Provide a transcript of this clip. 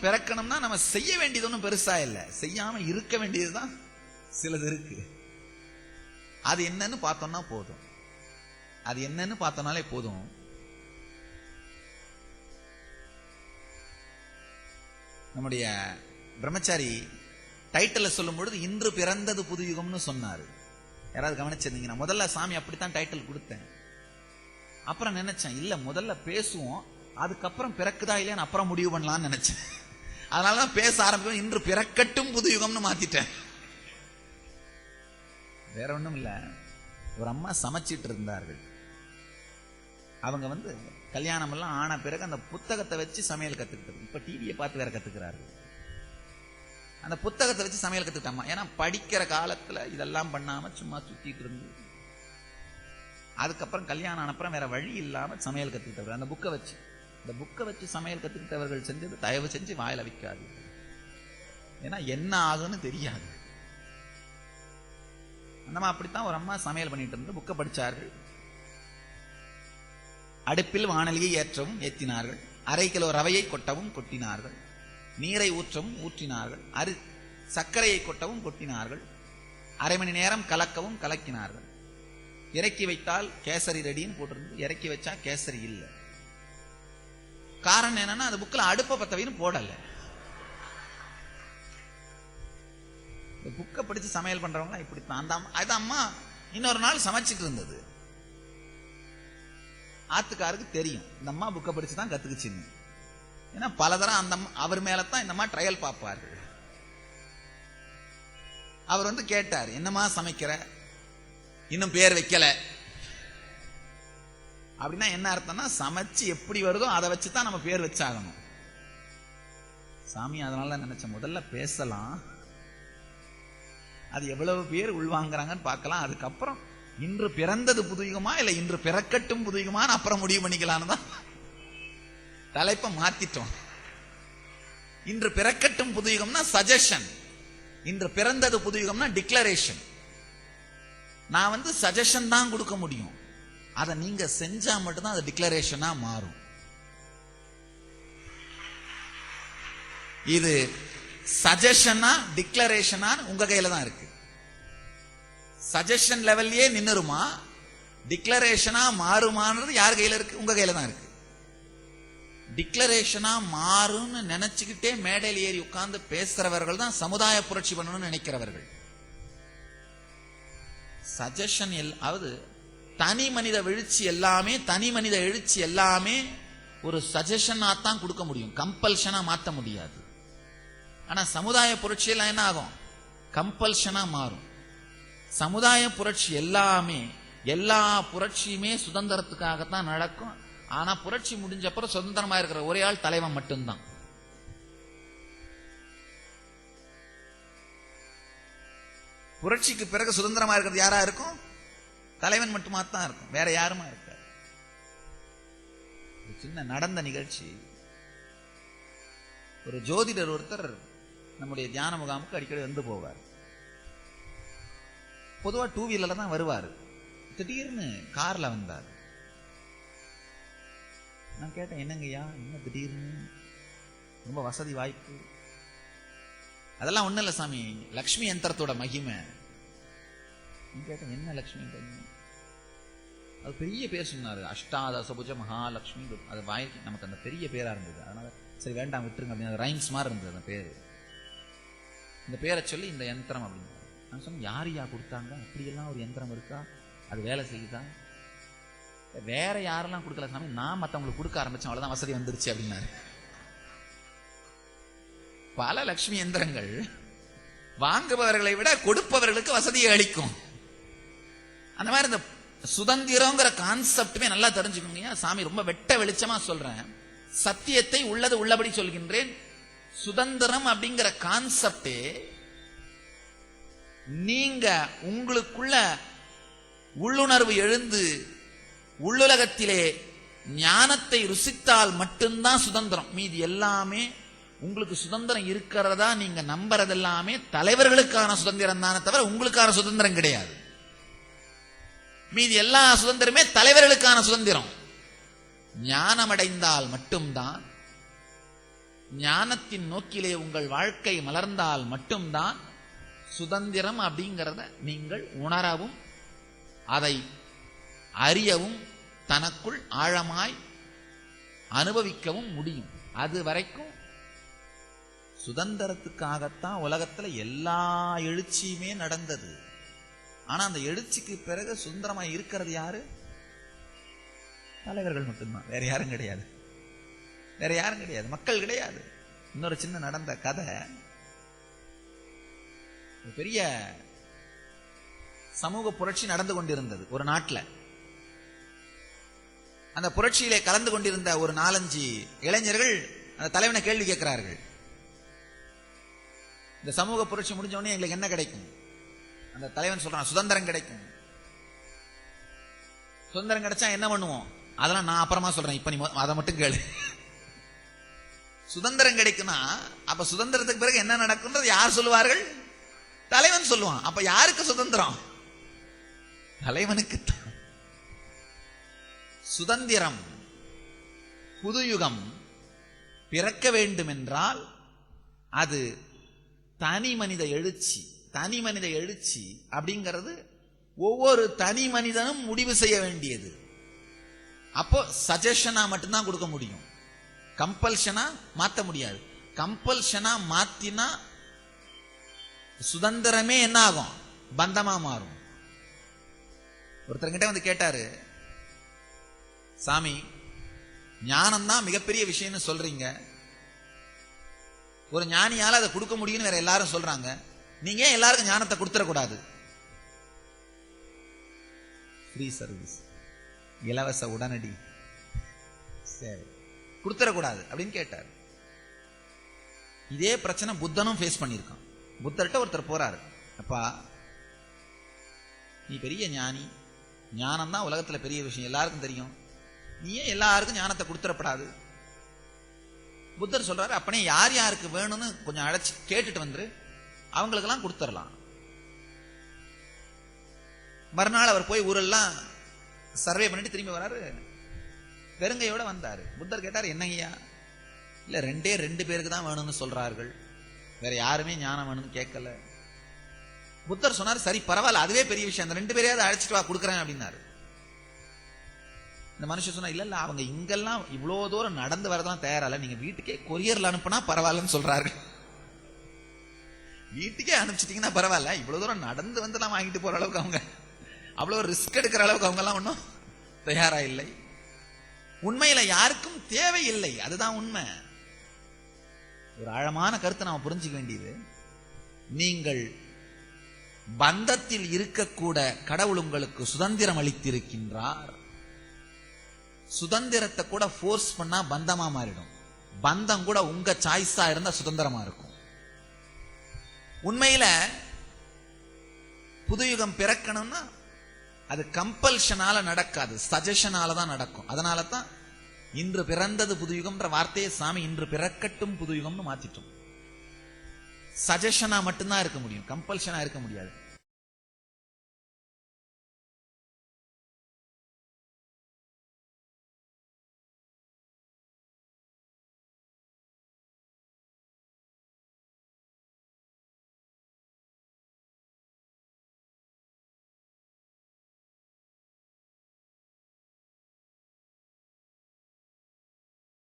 புதுயுகம் பிறக்கணும்னா நம்ம செய்ய வேண்டியது ஒன்றும் பெருசா இல்லை, செய்யாம இருக்க வேண்டியதுதான் சிலது இருக்கு. அது என்னன்னு பார்த்தோம்னா போதும், அது என்னன்னு பார்த்தோம்னாலே போதும். நம்முடைய பிரம்மச்சாரி டைட்டில் சொல்லும் பொழுது இன்று பிறந்தது புதுயுகம்னு சொன்னாரு. யாராவது கவனிச்சிருந்தீங்கன்னா, முதல்ல சாமி அப்படித்தான் டைட்டில் கொடுத்தேன். அப்புறம் நினைச்சேன், இல்ல முதல்ல பேசுவோம், அதுக்கப்புறம் பிறக்குதா இல்லையான்னு அப்புறம் முடிவு பண்ணலாம்னு நினைச்சேன். அதனாலதான் பேச ஆரம்பிக்கும், இன்று பிறக்கட்டும் புதுயுகம்னு மாத்திட்டேன். வேற ஒண்ணும் இல்ல. ஒரு அம்மா சமைச்சிட்டு இருந்தார்கள். அவங்க கல்யாணம் எல்லாம் ஆன பிறகு அந்த புத்தகத்தை வச்சு சமையல் கத்துக்கிட்டது. இப்ப டிவியை பார்த்து வேற கத்துக்கிறார்கள். அந்த புத்தகத்தை வச்சு சமையல் கத்துக்கிட்டாமா. ஏன்னா படிக்கிற காலத்துல இதெல்லாம் பண்ணாம சும்மா சுத்திட்டு இருந்து, அதுக்கப்புறம் கல்யாணம் ஆனப்புறம் வேற வழி இல்லாம சமையல் கத்துக்கிட்டவர்கள். அந்த புக்கை வச்சு சமையல் கத்துக்கிட்டவர்கள் செஞ்சது தயவு செஞ்சு வாயில வைக்காது. ஏன்னா என்ன ஆகுன்னு தெரியாது. அந்த அப்படித்தான் ஒரு அம்மா சமையல் பண்ணிட்டு இருந்து புக்கை படிச்சார்கள். அடுப்பில் வாணலியை ஏற்றவும் ஏற்றினார்கள், 1/2 கிலோ ரவையை கொட்டவும் கொட்டினார்கள், நீரை ஊற்றவும் ஊற்றினார்கள், சர்க்கரையை கொட்டவும் கொட்டினார்கள், 1/2 மணி நேரம் கலக்கவும் கலக்கினார்கள். இறக்கி வைத்தால் கேசரி ரெடின்னு போட்டிருந்து, இறக்கி வச்சா கேசரி இல்லை. காரணம் என்னன்னா, அந்த புக்கில் அடுப்ப பத்தவைன்னு போடல. இந்த புக்கை படிச்சு சமையல் பண்றவங்க இப்படித்தான். அந்த அம்மா இன்னொரு நாள் சமைச்சிட்டு இருந்தது. ஆத்துக்காருக்கு தெரியும் இந்த அம்மா புக்கை படிச்சு தான் கத்துக்குச்சுன்னு. ஏன்னா பல தரம் அந்த அவர் மேலத்தான் இந்த அம்மா ட்ரையல் பார்ப்பார்கள். அவர் கேட்டார், என்னம்மா சமைக்கிற, இன்னும் பேர் வைக்கல அப்படின்னா என்ன அர்த்தம்னா, சமைச்சு எப்படி வருதோ அதை வச்சுதான் நம்ம பேர் வச்சாகணும். சாமி அதனால நினைச்ச முதல்ல பேசலாம், அது எவ்வளவு பேர் உள்வாங்கிறாங்கன்னு பார்க்கலாம், அதுக்கப்புறம் இன்று பிறந்தது புதுயுகமா இல்ல இன்று பிறக்கட்டும் புதுயுகமான்னு அப்புறம் முடிவு பண்ணிக்கலான்னு தான் தலைப்பை மாத்திட்டோம். இன்று பிறக்கட்டும் புதுயுகம்னா சஜஷன், இன்று பிறந்தது புதுயுகம்னா டிக்ளரேஷன். நான் சஜஷன் தான் கொடுக்க முடியும், அதை நீங்க செஞ்சா மட்டும்தான் அது டிக்ளரேஷனா மாறும். இது சஜஷனா டிக்ளரேஷனா உங்க கையில தான் இருக்கு. சஜஷன் லெவல்லே நின்னுருமா, டிக்ளரேஷனா மாறுமானது யார் கையில இருக்கு? உங்க கையில தான் இருக்கு. டிக்ளரேஷனா மாறும்னு நினைச்சுக்கிட்டே மேடையில் ஏறி உட்கார்ந்து பேசுறவர்கள் தான் சமுதாய புரட்சி பண்ணணும்னு நினைக்கிறவர்கள். சஜஷன் அதாவது தனி மனித எழுச்சி எல்லாமே ஒரு சஜஷனா தான் கொடுக்க முடியும், கம்பல்ஷனா மாத்த முடியாது. ஆனா சமுதாய புரட்சி எல்லாம் என்ன ஆகும்? கம்பல்ஷனா மாறும். சமுதாய புரட்சி எல்லா புரட்சியுமே சுதந்திரத்துக்காகத்தான் நடக்கும். ஆனா புரட்சி முடிஞ்ச அப்புறம் சுதந்திரமா இருக்கிற ஒரே ஆள் தலைவன் மட்டும்தான். புரட்சிக்கு பிறகு சுதந்திரமா இருக்கிறது யாரா இருக்கும்? தலைவன் மட்டுமா தான் இருக்கும், வேற யாருமா இருக்க. சின்ன நடந்த நிகழ்ச்சி. ஒரு ஜோதிடர் ஒருத்தர் நம்முடைய தியான முகாமுக்கு அடிக்கடி வந்து போவார். பொதுவா 2 வீலர்ல தான் வருவார். திடீர்னு கார்ல வந்தார். நான் கேட்டேன், என்னங்கய்யா என்ன திடீர்னு, ரொம்ப வசதி வாய்ப்பு? அதெல்லாம் ஒண்ணும் இல்ல சாமி, லக்ஷ்மி யந்திரத்தோட மகிமை. கேட்டேன், என்ன லக்ஷ்மி? அது பெரிய பேர் சொன்னாரு, அஷ்டாதசபுஜ மகாலட்சுமி. அது வாய்க்கு நமக்கு அந்த பெரிய பேரா இருந்தது. அதனால சரி வேண்டாம் விட்டுருங்க அப்படின்னு, ரைம்ஸ் மாதிரி இருந்தது அந்த பேரு. இந்த பேரை சொல்லி இந்த யந்திரம் அப்படின்னு நான் சொன்னேன், யாரையா கொடுத்தாங்க? அப்படியெல்லாம் ஒரு யந்திரம் இருக்கா? அது வேலை செய்யுதா? வேற யாரெல்லாம் கொடுக்கல சாமி, நான் மற்றவங்களுக்கு கொடுக்க ஆரம்பிச்சேன், அவ்வளவுதான் வசதி வந்துருச்சு அப்படின்னாரு. பல லட்சுமி யந்திரங்கள் வாங்குபவர்களை விட கொடுப்பவர்களுக்கு வசதியை அளிக்கும். அந்த மாதிரி இந்த சுதந்திரங்கிற கான்செப்டுமே நல்லா தெரிஞ்சுக்கோங்க. சாமி ரொம்ப வெட்ட வெளிச்சமா சொல்றேன், சத்தியத்தை உள்ளது உள்ளபடி சொல்கின்றேன். சுதந்திரம் அப்படிங்கிற கான்செப்டே நீங்க உங்களுக்குள்ள உள்ளுணர்வு எழுந்து உள்ளுலகத்திலே ஞானத்தை ருசித்தால் மட்டும்தான் சுதந்திரம். மீதி எல்லாமே உங்களுக்கு சுதந்திரம் இருக்கிறதா நீங்க நம்புறது எல்லாமே தலைவர்களுக்கான சுதந்திரம் தானே தவிர உங்களுக்கான சுதந்திரம் கிடையாது. மீதி எல்லா சுதந்திரமே தலைவர்களுக்கான சுதந்திரம். ஞானம் அடைந்தால் மட்டும்தான் ஞானத்தின் நோக்கிலே உங்கள் வாழ்க்கை மலர்ந்தால் மட்டும்தான் சுதந்திரம் அப்படிங்கிறத நீங்கள் உணரவும் அதை அறியவும் தனக்குள் ஆழமாய் அனுபவிக்கவும் முடியும். அது வரைக்கும் சுதந்திரத்துக்காகத்தான் உலகத்துல எல்லா எழுச்சியுமே நடந்தது. ஆனா அந்த எழுச்சிக்கு பிறகு சுதந்திரமா இருக்கிறது யாரு? தலைவர்கள் மட்டும்தான், வேற யாரும் கிடையாது. வேற யாரும் கிடையாது, மக்கள் கிடையாது. இன்னொரு சின்ன நடந்த கதை, பெரிய சமூக புரட்சி நடந்து கொண்டிருந்தது ஒரு நாட்டில். அந்த புரட்சியிலே கலந்து கொண்டிருந்த ஒரு 4-5 இளைஞர்கள் அந்த தலைவனை கேள்வி கேட்கிறார்கள். இந்த சமூக புரட்சி முடிஞ்ச உடனே எங்களுக்கு என்ன கிடைக்கும்? அந்த தலைவன் சொல்றான், சுதந்திரம் கிடைக்கும். சுதந்திரம் கிடைச்சா என்ன பண்ணுவோம்? அதெல்லாம் நான் அப்புறமா சொல்றேன், இப்ப நீ அதை மட்டும் கேளு. சுதந்திரம் கிடைக்கும்னா அப்ப சுதந்திரத்துக்கு பிறகு என்ன நடக்கும்ன்றது யார் சொல்லுவார்கள்? தலைவன் சொல்லுவான். அப்ப யாருக்கு சுதந்திரம்? தலைவனுக்கு. சுதந்திரம், புதுயுகம் பிறக்க வேண்டும் என்றால் அது தனி மனித எழுச்சி. தனி மனித எழுச்சி அப்படிங்கிறது ஒவ்வொரு தனி மனிதனும் முடிவு செய்ய வேண்டியது. அப்போ சஜஷனா மட்டும்தான் கொடுக்க முடியும், கம்பல்ஷனா மாத்த முடியாது. கம்பல்ஷனா மாத்தினா சுதந்திரமே என்ன ஆகும்? பந்தமா மாறும். ஒருத்தர்கிட்ட வந்து கேட்டாரு, சாமி ஞானம் தான் மிகப்பெரிய விஷயம்னு சொல்றீங்க, ஒரு ஞானியால அதை கொடுக்க முடியும்னு வேற எல்லாரும் சொல்றாங்க, நீங்க ஏன் எல்லாருக்கும் ஞானத்தை கொடுத்துடக்கூடாது? ஃப்ரீ சர்வீஸ், இலவச உடனடி சரி கொடுத்துடக்கூடாது அப்படின்னு கேட்டார். இதே பிரச்சனை புத்தனும் ஃபேஸ் பண்ணியிருக்கான். புத்தர்கிட்ட ஒருத்தர் போறாரு, அப்பா நீ பெரிய ஞானி, ஞானம் தான் உலகத்துல பெரிய விஷயம், எல்லாருக்கும் தெரியும், நீ ஏன் எல்லாருக்கும் ஞானத்தை கொடுத்துடப்படாது? புத்தர் சொல்றாரு, அப்பனே யார் யாருக்கு வேணும்னு கொஞ்சம் அழைச்சு கேட்டுட்டு வந்துரு, அவங்களுக்கெல்லாம் கொடுத்துடலாம். மறுநாள் அவர் போய் ஊரெல்லாம் சர்வே பண்ணிட்டு திரும்பி வராரு, வெறுங்கையோட வந்தாரு. புத்தர் கேட்டார், என்னங்கய்யா? இல்ல 2 பேருக்கு தான் வேணும்னு சொல்றார்கள், வேற யாருமே ஞானம் வேணும்னு கேட்கல. புத்தர் சொன்னார், சரி பரவாயில்ல, அதுவே பெரிய விஷயம், அந்த 2 பேரையாவது அழைச்சிட்டு வா, கொடுக்குறேன் அப்படின்னாரு. இந்த மனுஷன் சொன்னா, இல்ல அவங்க இங்கெல்லாம் இவ்வளவு தூரம் நடந்து வரதான் தயாரால, நீங்க வீட்டுக்கே கொரியர்ல அனுப்புனா பரவாயில்லன்னு சொல்றாரு. வீட்டுக்கே அனுப்பிச்சிட்டீங்கன்னா பரவாயில்ல, இவ்வளவு தூரம் நடந்து வந்து எல்லாம் வாங்கிட்டு போற அளவுக்கு அவங்க அவ்வளவு ரிஸ்க் எடுக்கிற அளவுக்கு அவங்க எல்லாம் ஒன்றும் தயாரா இல்லை. உண்மையில யாருக்கும் தேவையில்லை, அதுதான் உண்மை. ஒரு ஆழமான கருத்தை நாம புரிஞ்சுக்க வேண்டியது, நீங்கள் பந்தத்தில் இருக்கக்கூட கடவுள் உங்களுக்கு சுதந்திரம் அளித்திருக்கின்றார். சுதந்திரத்தை கூட ஃபோர்ஸ் பண்ணா பந்தமா மாறிடும். பந்தம் கூட உங்க சாய்ஸா இருந்தா சுதந்திரமா இருக்கும். உண்மையில புதுயுகம் பிறக்கணும்னா அது கம்பல்ஷனால நடக்காது, சஜஷனால தான் நடக்கும். அதனால தான் இன்று பிறந்தது புதுயுகம்ன்ற வார்த்தையை சாமி இன்று பிறக்கட்டும் புதுயுகம்னு மாத்திட்டோம். சஜஷனா மட்டும்தான் இருக்க முடியும், கம்பல்ஷனா இருக்க முடியாது.